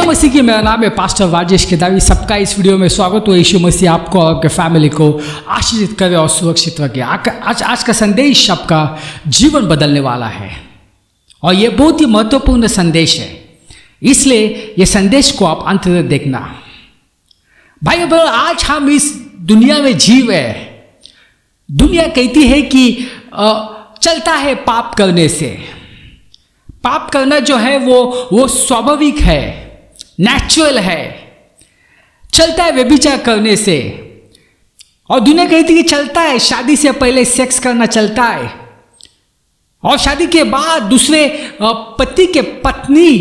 जय मसीह की। मेरा नाम है पास्टर राजेश केदारी। सबका इस वीडियो में स्वागत हो। यीशु मसीह आपको और आपके फैमिली को आशीषित करे और सुरक्षित रखे। आज का संदेश आपका जीवन बदलने वाला है और ये बहुत ही महत्वपूर्ण संदेश है, इसलिए ये संदेश को आप अंत तक देखना। भाई बहनों, आज हम इस दुनिया में जीव है। दुनिया कहती है कि चलता है पाप करने से। पाप करना जो है वो स्वाभाविक है, नेचुरल है। चलता है व्यभिचार करने से। और दुनिया कहती है कि चलता है शादी से पहले सेक्स करना चलता है, और शादी के बाद दूसरे पति के पत्नी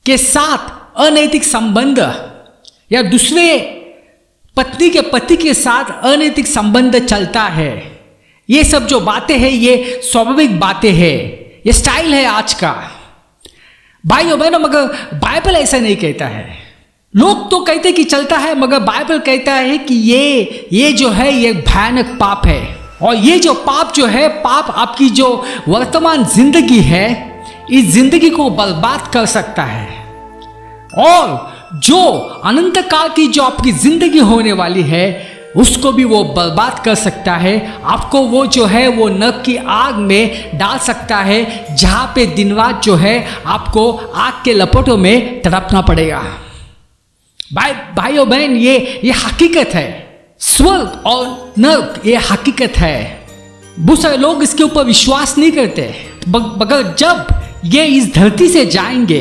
के साथ अनैतिक संबंध या दूसरे पत्नी के पति के साथ अनैतिक संबंध चलता है। ये सब जो बातें हैं ये स्वाभाविक बातें हैं, ये स्टाइल है आज का। भाइयों बहनों, मगर बाइबल ऐसा नहीं कहता है। लोग तो कहते कि चलता है, मगर बाइबल कहता है कि ये जो है ये भयानक पाप है। और ये जो पाप जो है, पाप आपकी जो वर्तमान जिंदगी है, इस जिंदगी को बर्बाद कर सकता है। और जो अनंत काल की जो आपकी जिंदगी होने वाली है, उसको भी वो बर्बाद कर सकता है। आपको वो जो है वो नरक की आग में डाल सकता है, जहाँ पे दिन रात जो है आपको आग के लपटों में तड़पना पड़ेगा। भाइयों बहन, ये हकीकत है। स्वर्ग और नरक ये हकीकत है। बहुत सारे लोग इसके ऊपर विश्वास नहीं करते, मगर जब ये इस धरती से जाएंगे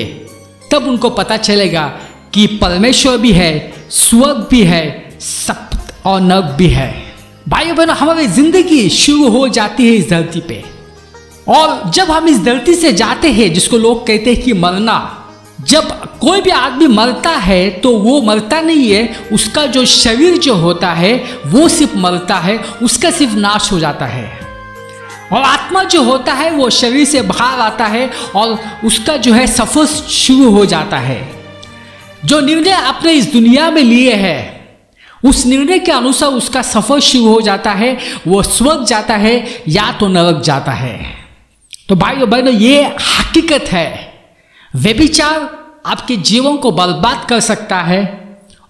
तब उनको पता चलेगा कि परमेश्वर भी है, स्वर्ग भी है, सब और नरक भी है। भाइयों बहनों, हमारी जिंदगी शुरू हो जाती है इस धरती पे। और जब हम इस धरती से जाते हैं, जिसको लोग कहते हैं कि मरना, जब कोई भी आदमी मरता है तो वो मरता नहीं है, उसका जो शरीर जो होता है वो सिर्फ मरता है, उसका सिर्फ नाश हो जाता है। और आत्मा जो होता है वो शरीर से बाहर आता है और उसका जो है सफर शुरू हो जाता है। जो निर्णय आपने इस दुनिया में लिए हैं, उस निर्णय के अनुसार उसका सफर शुरू हो जाता है। वो स्वर्ग जाता है या तो नरक जाता है। तो भाइयों बहनों, ये हकीकत है। व्यभिचार आपके जीवन को बर्बाद कर सकता है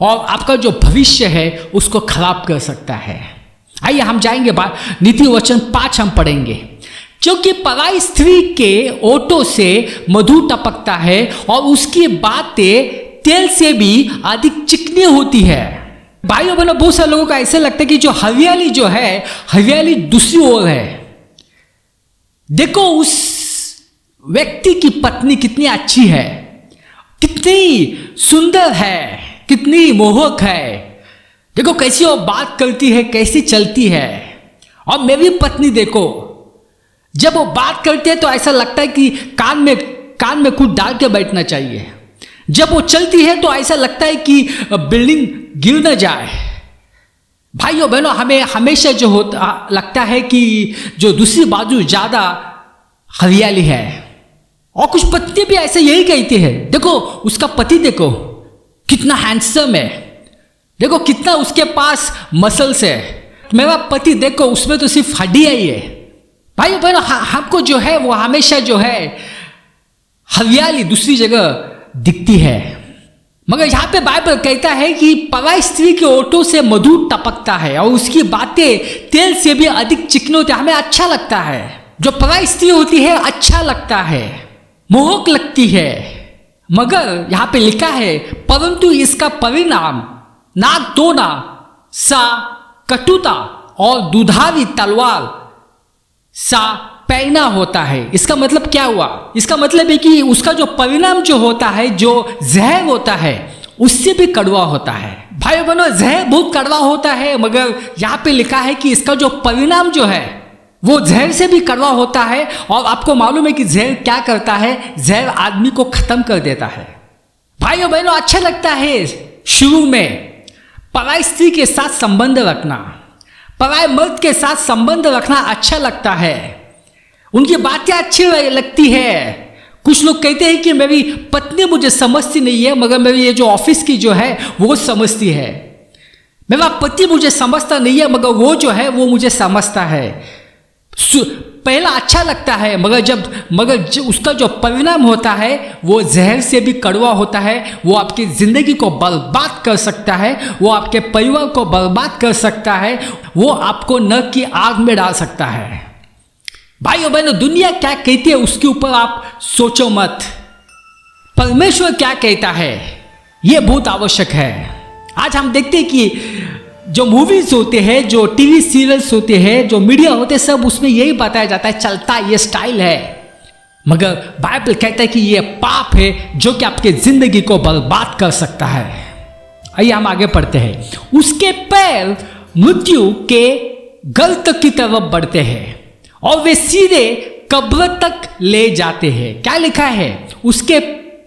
और आपका जो भविष्य है उसको खराब कर सकता है। आइए हम जाएंगे नीति वचन 5 हम पढ़ेंगे। क्योंकि पराई स्त्री के ओठों से मधु टपकता है और उसकी बातें तेल से भी अधिक चिकनी होती है। भाइयों बहनों, बहुत सारे लोगों को ऐसे लगता है कि जो हरियाली जो है, हरियाली दूसरी ओर है। देखो उस व्यक्ति की पत्नी कितनी अच्छी है, कितनी सुंदर है, कितनी मोहक है। देखो कैसी वो बात करती है, कैसी चलती है। और मेरी पत्नी देखो, जब वो बात करती है तो ऐसा लगता है कि कान में कुछ डाल के बैठना चाहिए। जब वो चलती है तो ऐसा लगता है कि बिल्डिंग गिर न जाए। भाइयों बहनों, हमें हमेशा जो होता लगता है कि जो दूसरी बाजू ज़्यादा हरियाली है। और कुछ पत्नी भी ऐसे यही कहती है। देखो उसका पति देखो कितना हैंडसम है, देखो कितना उसके पास मसल्स है। मेरा पति देखो उसमें तो सिर्फ हड्डियाँ ही है। भाइयों बहनों, हमको जो है वो हमेशा जो है हरियाली दूसरी जगह दिखती है। मगर यहाँ पे बाइबल कहता है कि पराई स्त्री के ओठों से मधु टपकता है और उसकी बातें तेल से भी अधिक चिकनी होती है। हमें अच्छा लगता है, जो पराई स्त्री होती है अच्छा लगता है, मोहक लगती है। मगर यहाँ पे लिखा है, परंतु इसका परिणाम नाक धोना सा कटुता और दुधारी तलवार सा पैना होता है। इसका मतलब क्या हुआ? इसका मतलब है कि उसका जो परिणाम जो होता है, जो जहर होता है, उससे भी कड़वा होता है। भाइयों बहनों, जहर बहुत कड़वा होता है, मगर यहाँ पे लिखा है कि इसका जो परिणाम जो है वो जहर से भी कड़वा होता है। और आपको मालूम है कि जहर क्या करता है? जहर आदमी को खत्म कर देता है। भाइयों बहनों, अच्छा लगता है शुरू में पराई स्त्री के साथ संबंध रखना, पराई मर्द के साथ संबंध रखना अच्छा लगता है। उनकी बातें अच्छी लगती है। कुछ लोग कहते हैं कि मेरी पत्नी मुझे समझती नहीं है, मगर मेरी ये जो ऑफिस की जो है वो समझती है। मेरा पति मुझे समझता नहीं है, मगर वो जो है वो मुझे समझता है। पहला अच्छा लगता है, मगर उसका जो परिणाम होता है वो जहर से भी कड़वा होता है। वो आपकी ज़िंदगी को बर्बाद कर सकता है, वो आपके परिवार को बर्बाद कर सकता है, वो आपको नरक की आग में डाल सकता है। भाइयों बहनों, दुनिया क्या कहती है उसके ऊपर आप सोचो मत। परमेश्वर क्या कहता है ये बहुत आवश्यक है। आज हम देखते हैं कि जो मूवीज होते हैं, जो टीवी सीरियल्स होते हैं, जो मीडिया होते हैं, सब उसमें यही बताया जाता है, चलता ये स्टाइल है। मगर बाइबल कहता है कि ये पाप है जो कि आपके जिंदगी को बर्बाद कर सकता है। आइए हम आगे पढ़ते हैं। उसके पैर मृत्यु के गर्त की तरफ बढ़ते हैं और वे सीधे कब्र तक ले जाते हैं। क्या लिखा है? उसके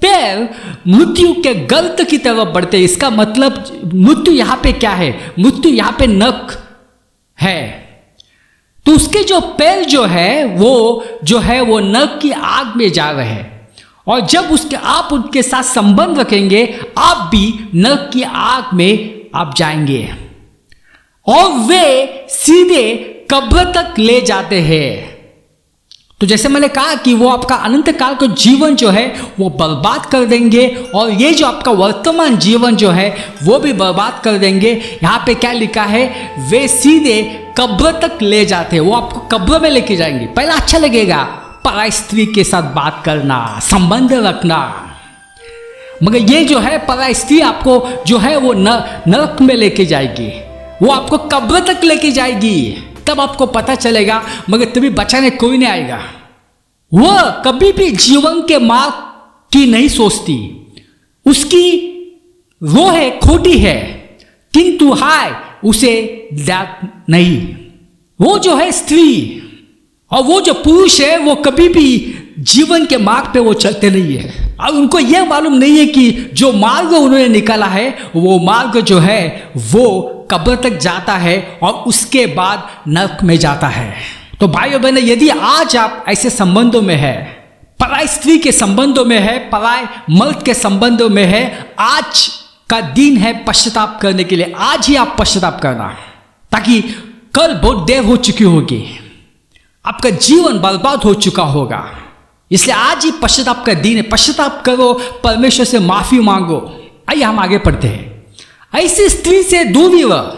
पैर मृत्यु के गर्त की तरफ बढ़ते हैं। इसका मतलब मृत्यु यहां पे क्या है? मृत्यु यहां पे नरक है। तो उसके जो पैर जो है वो नरक की आग में जा रहे हैं। और जब आप उनके साथ संबंध रखेंगे, आप भी नरक की आग में आप जाएंगे और वे सीधे कब्र तक ले जाते हैं। तो जैसे मैंने कहा कि वो आपका अनंत काल का जीवन जो है वो बर्बाद कर देंगे और ये जो आपका वर्तमान जीवन जो है वो भी बर्बाद कर देंगे। यहाँ पे क्या लिखा है? वे सीधे कब्र तक ले जाते हैं। वो आपको कब्र में लेके जाएंगे। पहला अच्छा लगेगा पराई स्त्री के साथ बात करना, संबंध रखना, मगर ये जो है पराई स्त्री आपको जो है वो नरक में लेके जाएगी, वो आपको कब्र तक लेके जाएगी। तब आपको पता चलेगा, मगर तभी बचाने कोई नहीं आएगा। वह कभी भी जीवन के मार्ग की नहीं सोचती, उसकी वो है खोटी है, किंतु हाय उसे दाग नहीं। वो जो है स्त्री और वो जो पुरुष है वो कभी भी जीवन के मार्ग पे वो चलते नहीं है। और उनको यह मालूम नहीं है कि जो मार्ग उन्होंने निकाला है वो मार्ग जो है वो कब्र तक जाता है और उसके बाद नरक में जाता है। तो भाइयों बहनों, यदि आज आप ऐसे संबंधों में है, पराई स्त्री के संबंधों में है, पराई मर्द के संबंधों में है, आज का दिन है पश्चाताप करने के लिए। आज ही आप पश्चाताप करना, ताकि कल बहुत देर हो चुकी होगी, आपका जीवन बर्बाद हो चुका होगा। इसलिए आज ही पश्चाताप का दिन है। पश्चाताप करो, परमेश्वर से माफी मांगो। आइए हम आगे पढ़ते हैं। ऐसी स्त्री से दूरी रह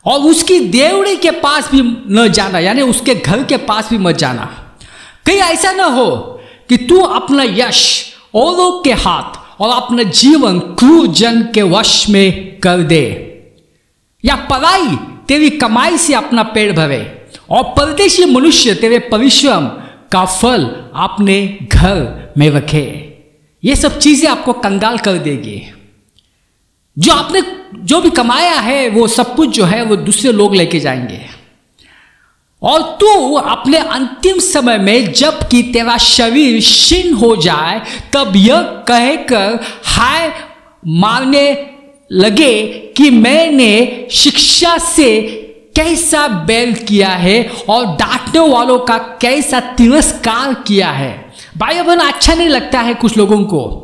और उसकी देवड़ी के पास भी न जाना, यानी उसके घर के पास भी मत जाना। कहीं ऐसा न हो कि तू अपना यश औरों के हाथ और अपना जीवन क्रूर जन के वश में कर दे, या पराई तेरी कमाई से अपना पेट भरे और परदेशी मनुष्य तेरे परिश्रम का फल अपने घर में रखे। ये सब चीजें आपको कंगाल कर देगी। जो आपने जो भी कमाया है वो सब कुछ जो है वो दूसरे लोग लेके जाएंगे। और तू अपने अंतिम समय में जबकि तेरा शरीर क्षीण हो जाए तब यह कहकर हाय मारने लगे कि मैंने शिक्षा से कैसा बैल किया है और डांटने वालों का कैसा तिरस्कार किया है। भाई बहन, अच्छा नहीं लगता है कुछ लोगों को।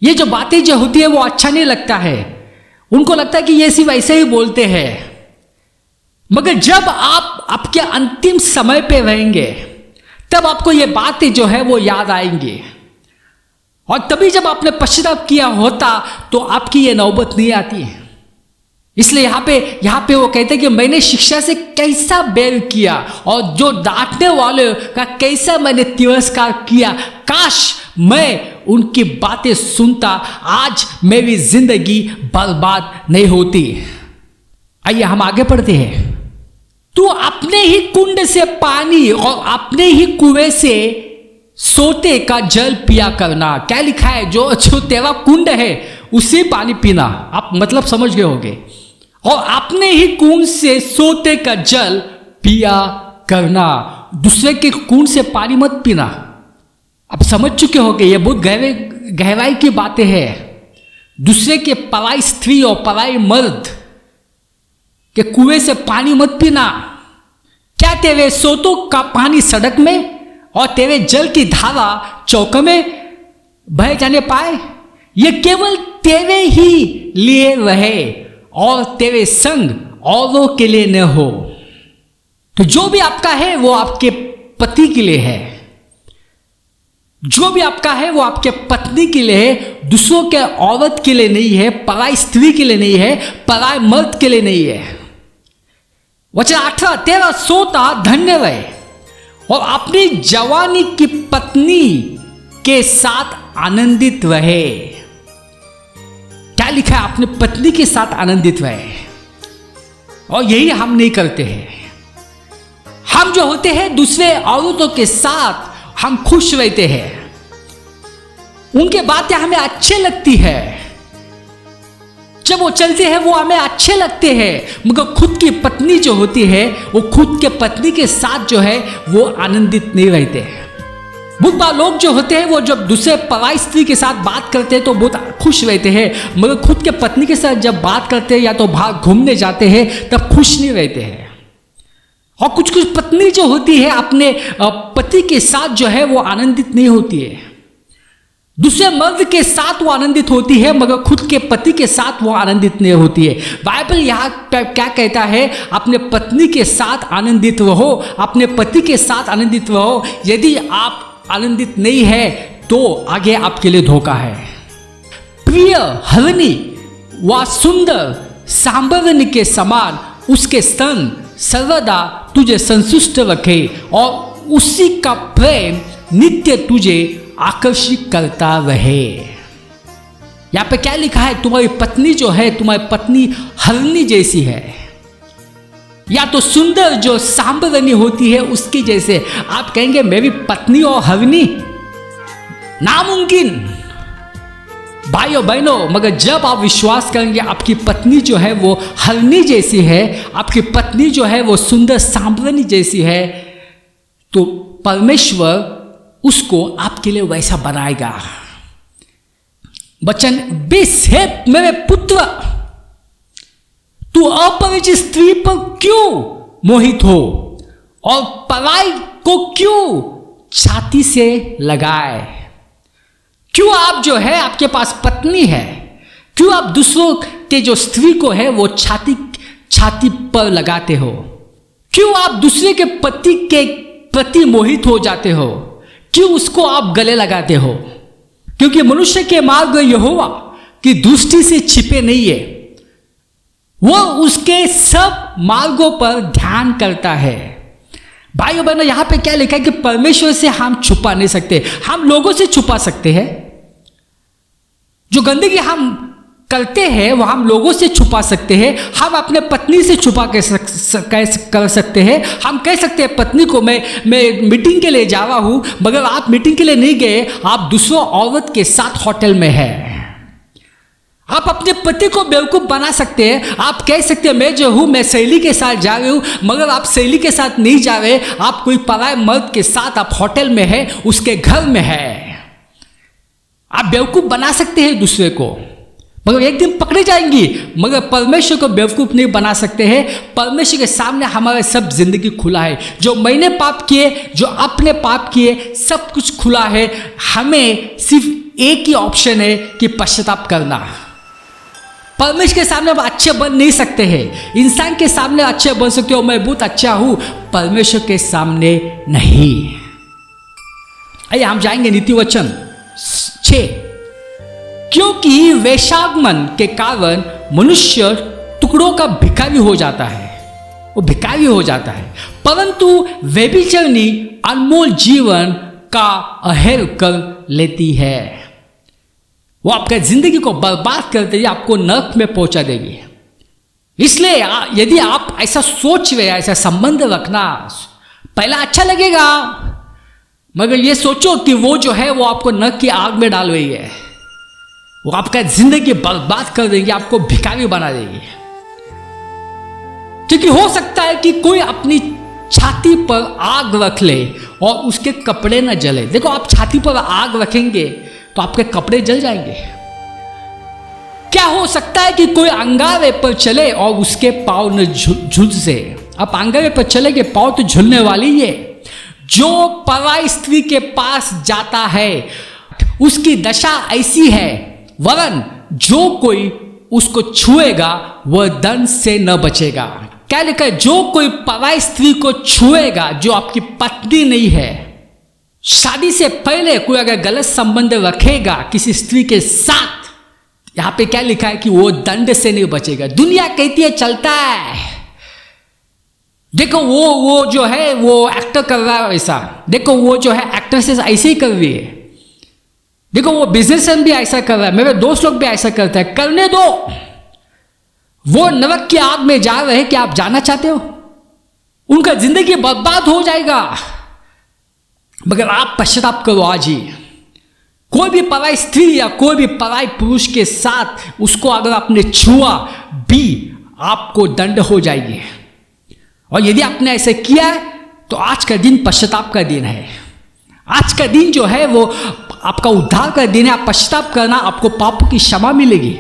ये जो बातें जो होती है वो अच्छा नहीं लगता है। उनको लगता है कि ये सिर्फ ऐसे ही बोलते हैं। मगर जब आप आपके अंतिम समय पे रहेंगे तब आपको ये बातें जो है वो याद आएंगी। और तभी जब आपने पश्चाताप किया होता तो आपकी ये नौबत नहीं आती है। इसलिए यहाँ पे वो कहते हैं कि मैंने शिक्षा से कैसा बैर किया और जो डांटने वाले का कैसा मैंने तिरस्कार किया। काश मैं उनकी बातें सुनता, आज मेरी जिंदगी बर्बाद नहीं होती। आइए हम आगे पढ़ते हैं। तू अपने ही कुंड से पानी और अपने ही कुएं से सोते का जल पिया करना। क्या लिखा है? जो तेरा कुंड है उसे पानी पीना। आप मतलब समझ गए होंगे। और अपने ही कुंड से सोते का जल पिया करना। दूसरे के कुंड से पानी मत पीना। आप समझ चुके होंगे, ये बहुत गहराई की बातें हैं। दूसरे के पराई स्त्री और पराई मर्द के कुएं से पानी मत पीना। क्या तेरे सोतों का पानी सड़क में और तेरे जल की धारा चौक में बह जाने पाए? ये केवल तेरे ही लिए रहे और तेरे संग औरों के लिए न हो। तो जो भी आपका है वो आपके पति के लिए है, जो भी आपका है वो आपके पत्नी के लिए है, दूसरों के औरत के लिए नहीं है, पराई स्त्री के लिए नहीं है, पराई मर्द के लिए नहीं है। वचन 18, तेरा सोता धन्य रहे और अपनी जवानी की पत्नी के साथ आनंदित रहे। क्या लिखा है? अपने पत्नी के साथ आनंदित रहे। और यही हम नहीं करते हैं। हम जो होते हैं दूसरे औरतों के साथ हम खुश रहते हैं, उनके बातें हमें अच्छे लगती है, जब वो चलते हैं वो हमें अच्छे लगते हैं, मगर खुद की पत्नी जो होती है वो खुद के पत्नी के साथ जो है वो आनंदित नहीं रहते हैं। बहुत लोग जो होते हैं वो जब दूसरे पराई स्त्री के साथ बात करते हैं तो बहुत खुश रहते हैं, मगर खुद के पत्नी के साथ जब बात करते हैं या तो बाहर घूमने जाते हैं तब खुश नहीं रहते हैं। और कुछ कुछ पत्नी जो होती है अपने पति के साथ जो है वो आनंदित नहीं होती है, दूसरे मर्द के साथ वो आनंदित होती है, मगर खुद के पति के साथ वो आनंदित नहीं होती है। बाइबल यहाँ क्या कहता है? अपने पत्नी के साथ आनंदित रहो, अपने पति के साथ आनंदित रहो। यदि आप आनंदित नहीं है तो आगे आपके लिए धोखा है। प्रिय हरणी व सुंदर सांबरनी के समान उसके स्तन सर्वदा तुझे संतुष्ट रखे और उसी का प्रेम नित्य तुझे आकर्षित करता रहे। यहां पे क्या लिखा है? तुम्हारी पत्नी जो है, तुम्हारी पत्नी हरणी जैसी है, या तो सुंदर जो सांबरनी होती है उसकी जैसे। आप कहेंगे मेरी पत्नी और हरणी, नामुमकिन भाइयों बहनों। मगर जब आप विश्वास करेंगे आपकी पत्नी जो है वो हरणी जैसी है, आपकी पत्नी जो है वो सुंदर सांबरनी जैसी है, तो परमेश्वर उसको आपके लिए वैसा बनाएगा। वचन 20 है, मेरे पुत्र तू अपरिचित स्त्री पर क्यों मोहित हो और पराई को क्यों छाती से लगाए? क्यों आप जो है आपके पास पत्नी है, क्यों आप दूसरों के जो स्त्री को है वो छाती पर लगाते हो? क्यों आप दूसरे के पति के प्रति मोहित हो जाते हो? क्यों उसको आप गले लगाते हो? क्योंकि मनुष्य के मार्ग यहोवा की दृष्टि से छिपे नहीं है, वो उसके सब मार्गों पर ध्यान करता है। भाइयों बहनों, यहां पे क्या लिखा है कि परमेश्वर से हम छुपा नहीं सकते। हम लोगों से छुपा सकते हैं, जो गंदगी हम करते हैं वो हम लोगों से छुपा सकते हैं। हम अपने पत्नी से छुपा कर सकते हैं। हम कह सकते हैं पत्नी को मैं मीटिंग के लिए जा रहा हूं, मगर आप मीटिंग के लिए नहीं गए, आप दूसरों औरत के साथ होटल में हैं। आप अपने पति को बेवकूफ बना सकते हैं। आप कह सकते हैं मैं जो हूं मैं सहेली के साथ जा रही हूं, मगर आप सहेली के साथ नहीं जा रहे, आप कोई पराये मर्द के साथ आप होटल में है, उसके घर में है। आप बेवकूफ बना सकते हैं दूसरे को, मगर एक दिन पकड़े जाएंगी। मगर परमेश्वर को बेवकूफ नहीं बना सकते हैं। परमेश्वर के सामने हमारे सब जिंदगी खुला है। जो मैंने पाप किए, जो अपने पाप किए, सब कुछ खुला है। हमें सिर्फ एक ही ऑप्शन है कि पश्चाताप करना। परमेश्वर के सामने हम अच्छे बन नहीं सकते हैं। इंसान के सामने अच्छे बन सकते हो, मैं बहुत अच्छा हूं, परमेश्वर के सामने नहीं। आइए हम जाएंगे नीति वचन 6। क्योंकि वैशागमन के कारण मनुष्य टुकड़ों का भिखारी हो जाता है, वो भिखारी हो जाता है, परंतु व्यभिचारिणी अनमोल जीवन का अहेर कर लेती है। वो आपका जिंदगी को बर्बाद कर देगी, आपको नरक में पहुंचा देगी। इसलिए यदि आप ऐसा सोच रहे, ऐसा संबंध रखना, पहला अच्छा लगेगा, मगर ये सोचो कि वो जो है वो आपको नरक की आग में डाल रही है, वो आपका जिंदगी बर्बाद कर देगी, आपको भिखारी बना देगी। क्योंकि हो सकता है कि कोई अपनी छाती पर आग रख ले और उसके कपड़े न जले। देखो, आप छाती पर आग रखेंगे तो आपके कपड़े जल जाएंगे। क्या हो सकता है कि कोई अंगारे पर चले और उसके पांव न झुलसे। आप अंगारे पर चलेंगे, पांव तो झुलने वाली है। जो पराई स्त्री के पास जाता है उसकी दशा ऐसी है, वरन जो कोई उसको छुएगा वह दंड से न बचेगा। क्या लिखा है, जो कोई पराई स्त्री को छुएगा, जो आपकी पत्नी नहीं है, शादी से पहले कोई अगर गलत संबंध रखेगा किसी स्त्री के साथ, यहां पे क्या लिखा है कि वो दंड से नहीं बचेगा। दुनिया कहती है चलता है, देखो वो जो है वो एक्टर कर रहा है ऐसा, देखो वो जो है एक्ट्रेसेस ऐसे ही कर रही है, देखो वो बिजनेसमैन भी ऐसा कर रहा है, मेरे दोस्त लोग भी ऐसा करते हैं, करने दो। वो नरक की आग में जा रहे हैं, क्या आप जाना चाहते हो? उनका जिंदगी बर्बाद हो जाएगा। मगर आप पश्चाताप करो आज ही। कोई भी पराई स्त्री या कोई भी पराई पुरुष के साथ उसको अगर आपने छुआ भी, आपको दंड हो जाएगी। और यदि आपने ऐसे किया है तो आज का दिन पश्चाताप का दिन है। आज का दिन जो है वो आपका उद्धार का दिन है। आप पश्चाताप करना, आपको पापों की क्षमा मिलेगी।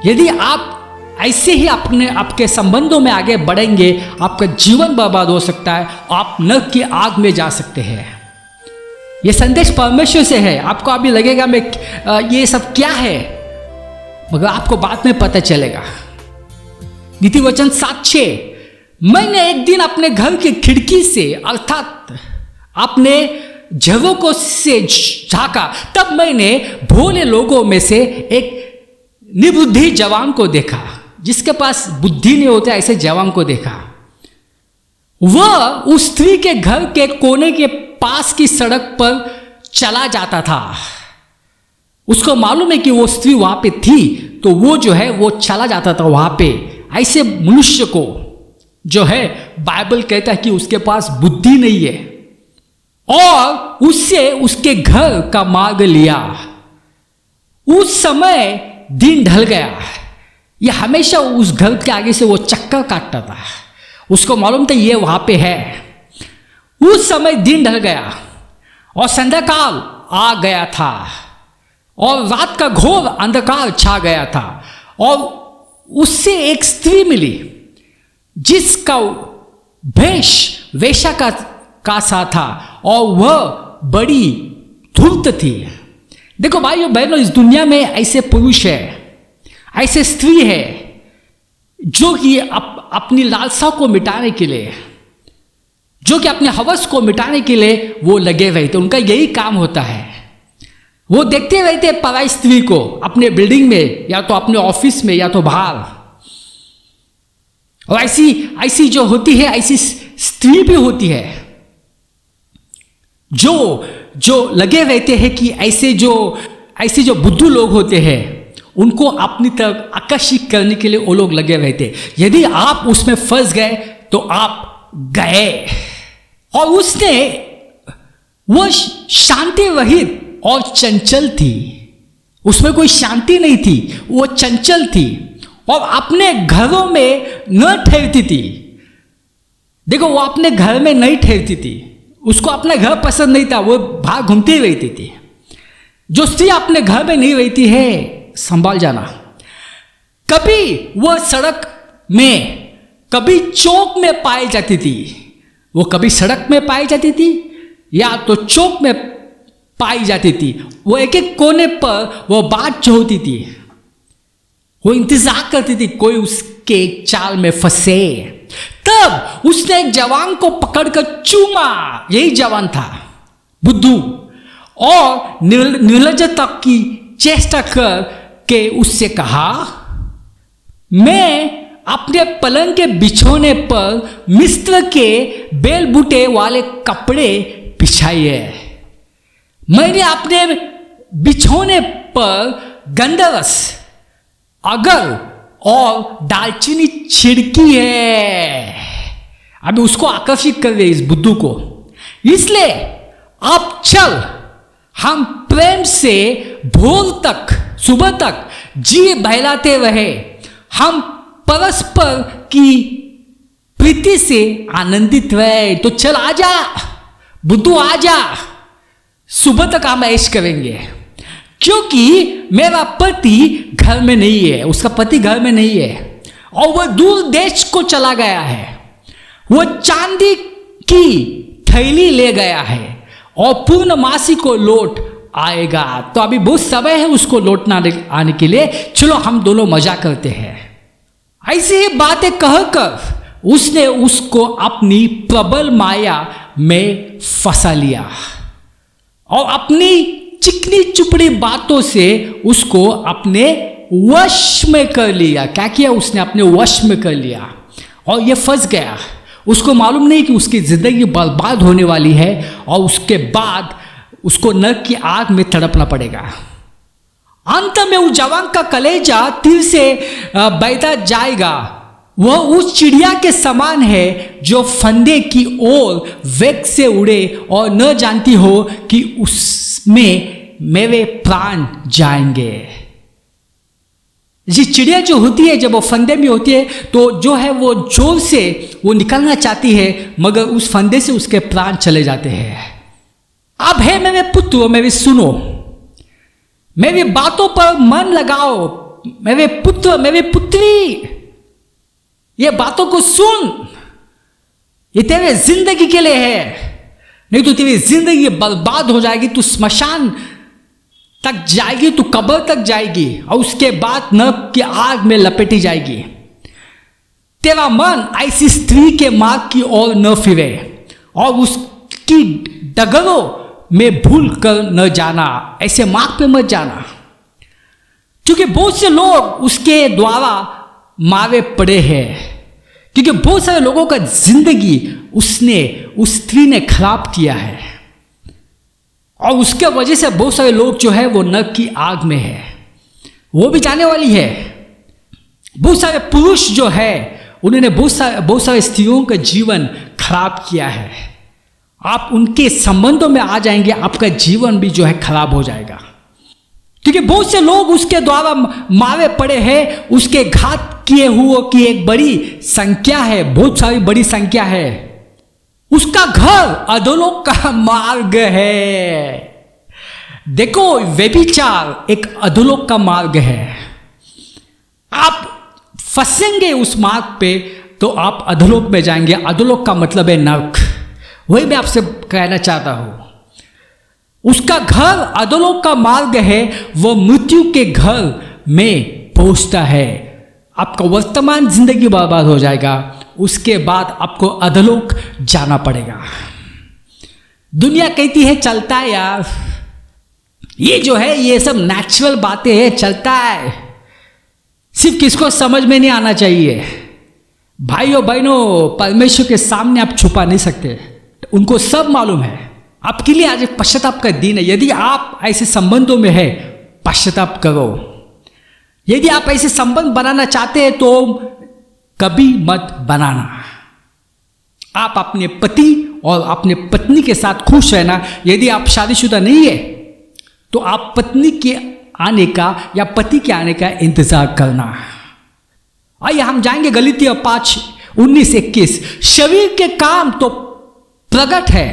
यदि आप ऐसे ही आपके संबंधों में आगे बढ़ेंगे, आपका जीवन बर्बाद हो सकता है, आप नरक की आग में जा सकते हैं। यह संदेश परमेश्वर से है। आपको अभी लगेगा मैं ये सब क्या है, मगर आपको बाद में पता चलेगा। नीति वचन 7:6, मैंने एक दिन अपने घर की खिड़की से, अर्थात अपने झरों को से झांका, तब मैंने भोले लोगों में से एक निबुद्धि जवान को देखा। जिसके पास बुद्धि नहीं होता ऐसे जवान को देखा। वह उस स्त्री के घर के कोने के पास की सड़क पर चला जाता था। उसको मालूम है कि वो स्त्री वहां पे थी, तो वो जो है वो चला जाता था वहां पे। ऐसे मनुष्य को जो है बाइबल कहता है कि उसके पास बुद्धि नहीं है, और उससे उसके घर का मार्ग लिया। उस समय दिन ढल गया। यह हमेशा उस घर के आगे से वो चक्कर काटता था। उसको मालूम था ये वहां पे है। उस समय दिन ढल गया और संध्याकाल आ गया था और रात का घोर अंधकार छा गया था। और उससे एक स्त्री मिली जिसका भेष वेश्या का सा था, और वह बड़ी धूर्त थी। देखो भाइयों बहनों, इस दुनिया में ऐसे पुरुष है, ऐसे स्त्री है जो कि अपनी लालसा को मिटाने के लिए, जो कि अपने हवस को मिटाने के लिए वो लगे रहते। उनका यही काम होता है। वो देखते रहते पराई स्त्री को अपने बिल्डिंग में, या तो अपने ऑफिस में, या तो बाहर। और ऐसी जो होती है, ऐसी स्त्री भी होती है जो लगे रहते हैं कि ऐसे जो बुद्धू लोग होते हैं उनको अपनी तरफ आकर्षित करने के लिए वो लोग लगे रहते। यदि आप उसमें फंस गए तो आप गए। और उसने वो शांति रहित और चंचल थी, उसमें कोई शांति नहीं थी, वो चंचल थी और अपने घरों में न ठहरती थी। देखो वो अपने घर में नहीं ठहरती थी, उसको अपना घर पसंद नहीं था, वो बाहर घूमती रहती थी। जो स्त्री अपने घर में नहीं रहती है, संभाल जाना। कभी वह सड़क में, कभी चौक में पाई जाती थी। वो कभी सड़क में पाई जाती थी या तो चौक में पाई जाती थी। वो एक एक कोने पर वो बात जो होती थी, वो इंतजार करती थी कोई उसके चाल में फंसे। तब उसने एक जवान को पकड़कर चूमा। यही जवान था, बुद्धू, और निर्लज्जता की चेष्टा कर के उससे कहा, मैं अपने पलंग के बिछोने पर मिस्र के बेल बूटे वाले कपड़े बिछाए। मैंने अपने बिछोने पर गंधरस, अगर और दालचीनी छिड़की है। अभी उसको आकर्षित कर रहे इस बुद्धू को। इसलिए अब चल, हम प्रेम से भोर तक, सुबह तक जी बहलाते रहे। हम परस्पर की प्रीति से आनंदित रहे। तो चल आजा बुद्धू, आजा, सुबह तक हम ऐश करेंगे। क्योंकि मेरा पति घर में नहीं है, उसका पति घर में नहीं है और वह दूर देश को चला गया है। वो चांदी की थैली ले गया है और पूर्णमासी को लौट आएगा। तो अभी बहुत समय है उसको लौटना आने के लिए। चलो हम दोनों मजा करते हैं। ऐसी ही बातें कहकर उसने उसको अपनी प्रबल माया में फंसा लिया और अपनी चिकनी चुपड़ी बातों से उसको अपने वश में कर लिया। क्या किया उसने? अपने वश में कर लिया और ये फंस गया। उसको मालूम नहीं कि उसकी जिंदगी बर्बाद होने वाली है और उसके बाद उसको नरक की आग में तड़पना पड़ेगा। अंत में उस जवान का कलेजा तीर से बहता जाएगा। वह उस चिड़िया के समान है जो फंदे की ओर वेग से उड़े और न जानती हो कि उसमें मेरे प्राण जाएंगे। ये चिड़िया जो होती है जब वो फंदे में होती है तो जो है वो जोर से वो निकलना चाहती है, मगर उस फंदे से उसके प्राण चले जाते हैं। अब है मेरे पुत्र, मेरे सुनो, मेरी बातों पर मन लगाओ, मेरे पुत्र, मेरी पुत्री, ये बातों को सुन। ये तेरे जिंदगी के लिए है, नहीं तो तेरी जिंदगी बर्बाद हो जाएगी। तू स्मशान तक जाएगी, तू कब्र तक जाएगी और उसके बाद नरक की आग में लपेटी जाएगी। तेरा मन ऐसी स्त्री के मार्ग की ओर न फिरे और उसकी डगरों में भूल कर न जाना, ऐसे मार्ग पे मत जाना, क्योंकि बहुत से लोग उसके द्वारा मारे पड़े हैं। क्योंकि बहुत सारे लोगों का जिंदगी उस स्त्री ने खराब किया है और उसके वजह से बहुत सारे लोग जो है वो नरक की आग में है, वो भी जाने वाली है। बहुत सारे पुरुष जो है उन्होंने बहुत सारे स्त्रियों का जीवन खराब किया है। आप उनके संबंधों में आ जाएंगे, आपका जीवन भी जो है खराब हो जाएगा। क्योंकि बहुत से लोग उसके द्वारा मारे पड़े हैं, उसके घात किए हुए की एक बड़ी संख्या है, बहुत सारी बड़ी संख्या है। उसका घर अधोलोक का मार्ग है। देखो, व्यभिचार एक अधोलोक का मार्ग है। आप फंसेंगे उस मार्ग पे तो आप अधोलोक में जाएंगे। अधोलोक का मतलब है नरक। वही मैं आपसे कहना चाहता हूं। उसका घर अधोलोक का मार्ग है, वह मृत्यु के घर में पहुंचता है। आपका वर्तमान जिंदगी बर्बाद हो जाएगा, उसके बाद आपको अधोलोक जाना पड़ेगा। दुनिया कहती है चलता है यार, ये जो है ये सब नेचुरल बातें हैं, चलता है। सिर्फ किसको समझ में नहीं आना चाहिए। भाइयों बहनों, परमेश्वर के सामने आप छुपा नहीं सकते, उनको सब मालूम है। आपके लिए आज एक पश्चाताप का दिन है। यदि आप ऐसे संबंधों में है, पश्चाताप करो। यदि आप ऐसे संबंध बनाना चाहते हैं तो कभी मत बनाना। आप अपने पति और अपने पत्नी के साथ खुश रहना। यदि आप शादीशुदा नहीं है तो आप पत्नी के आने का या पति के आने का इंतजार करना। आइए हम जाएंगे गलातियों 5:19-21। शरीर के काम तो प्रकट है,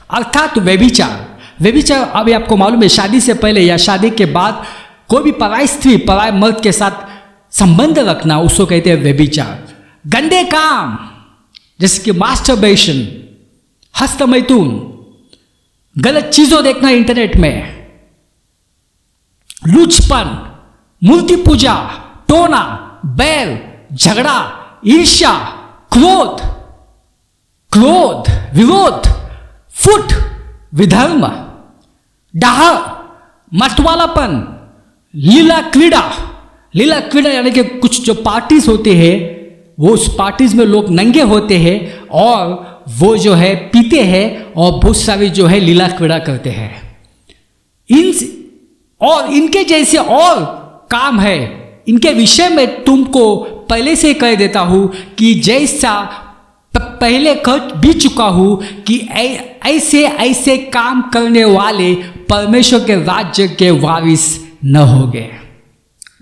अर्थात व्यभिचार। व्यभिचार अभी आपको मालूम है, शादी से पहले या शादी के बाद कोई भी पराई स्त्री पराई मर्द के साथ संबंध रखना, उसको कहते हैं व्यभिचार। गंदे काम जैसे कि मास्टरबेशन, हस्तमैथुन, गलत चीजों देखना इंटरनेट में, लुचपन, मूर्ति पूजा, टोना, बैर, झगड़ा, ईर्ष्या, क्रोध, विरोध, फुट, विधर्म, डाह, मतवालापन, लीला क्रीड़ा यानी कि कुछ जो पार्टीज होते हैं वो उस पार्टीज में लोग नंगे होते हैं और वो जो है पीते हैं और बहुत सारी जो है लीला क्रीड़ा करते हैं। और इनके जैसे और काम है, इनके विषय में तुमको पहले से कह देता हूं कि जैसा पहले कह भी चुका हूं कि ऐसे काम करने वाले परमेश्वर के राज्य के वारिस न होंगे।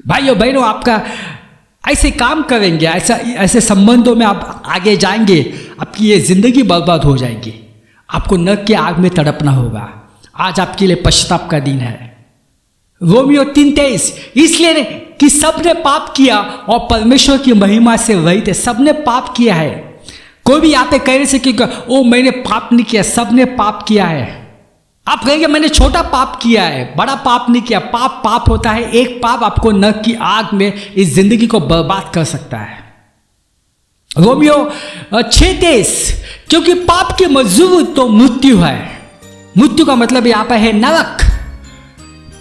भाइयों बहनों, आपका ऐसे काम करेंगे, ऐसे संबंधों में आप आगे जाएंगे, आपकी ये जिंदगी बर्बाद हो जाएगी। आपको नरक की आग में तड़पना होगा। आज आपके लिए पश्चाताप का दिन है। रोमियो 3:23, इसलिए कि सबने पाप किया और परमेश्वर की महिमा से रहित है। सबने पाप किया है। कोई भी यहाँ पे कह नहीं सकेगा ओ मैंने पाप नहीं किया। सबने पाप किया है। आप कहेंगे मैंने छोटा पाप किया है, बड़ा पाप नहीं किया। पाप होता है। एक पाप आपको नरक की आग में इस जिंदगी को बर्बाद कर सकता है। रोमियो 6:23, क्योंकि पाप की मजदूरी तो मृत्यु है। मृत्यु का मतलब यहाँ पर है नरक,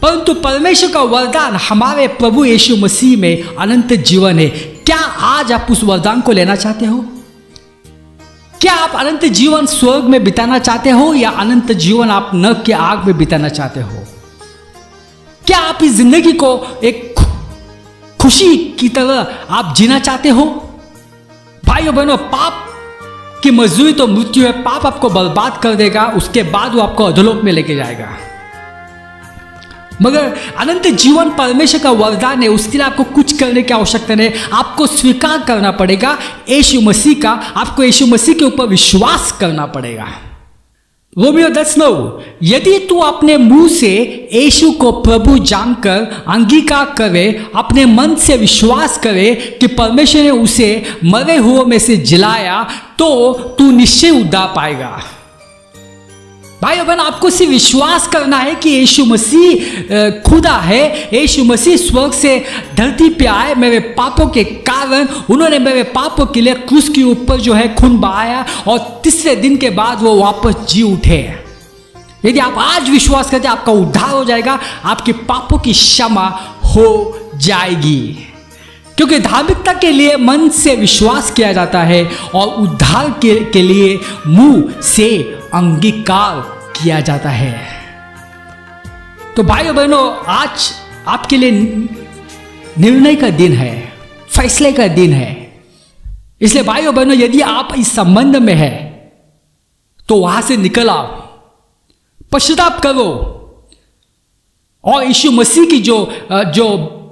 परंतु परमेश्वर का वरदान हमारे प्रभु यीशु मसीह में अनंत जीवन है। क्या आज आप उस वरदान को लेना चाहते हो? क्या आप अनंत जीवन स्वर्ग में बिताना चाहते हो या अनंत जीवन आप नरक की आग में बिताना चाहते हो? क्या आप इस जिंदगी को एक खुशी की तरह आप जीना चाहते हो? भाइयों बहनों, पाप की मजदूरी तो मृत्यु है। पाप आपको बर्बाद कर देगा, उसके बाद वो आपको अधोलोक में लेके जाएगा। मगर अनंत जीवन परमेश्वर का वरदान है, उसके लिए आपको कुछ करने की आवश्यकता नहीं। आपको स्वीकार करना पड़ेगा यीशु मसीह का, आपको यीशु मसीह के ऊपर विश्वास करना पड़ेगा। रोमियो 10:9, यदि तू अपने मुंह से यीशु को प्रभु जानकर अंगीकार करे, अपने मन से विश्वास करे कि परमेश्वर ने उसे मरे हुए में से जिलाया, तो तू निश्चय उद्धार पाएगा। भाई बहन, आपको सिर्फ विश्वास करना है कि यीशु मसीह खुदा है, यीशु मसीह स्वर्ग से धरती पे आए मेरे पापों के कारण। उन्होंने मेरे पापों के लिए क्रूस के ऊपर जो है खून बहाया और तीसरे दिन के बाद वो वापस जी उठे। यदि आप आज विश्वास करते हैं, आपका उद्धार हो जाएगा, आपके पापों की क्षमा हो जाएगी। क्योंकि धार्मिकता के लिए मन से विश्वास किया जाता है और उद्धार के लिए मुंह से अंगीकार किया जाता है। तो भाइयों बहनों, आज आपके लिए निर्णय का दिन है, फैसले का दिन है। इसलिए भाइयों बहनों, यदि आप इस संबंध में है तो वहां से निकल आओ, पश्चाताप करो और यीशु मसीह की जो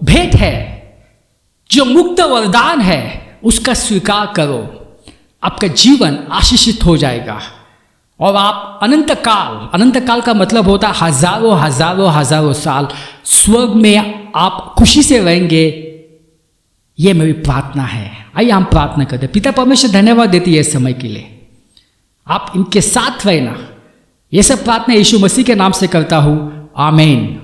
भेंट है, जो मुक्त वरदान है, उसका स्वीकार करो। आपका जीवन आशीषित हो जाएगा और आप अनंत काल का मतलब होता है हजारों साल स्वर्ग में आप खुशी से रहेंगे। ये मेरी प्रार्थना है। आइए हम प्रार्थना करते हैं। पिता परमेश्वर, धन्यवाद देती है इस समय के लिए, आप इनके साथ रहना। ये सब प्रार्थना यीशु मसीह के नाम से करता हूँ, आमीन।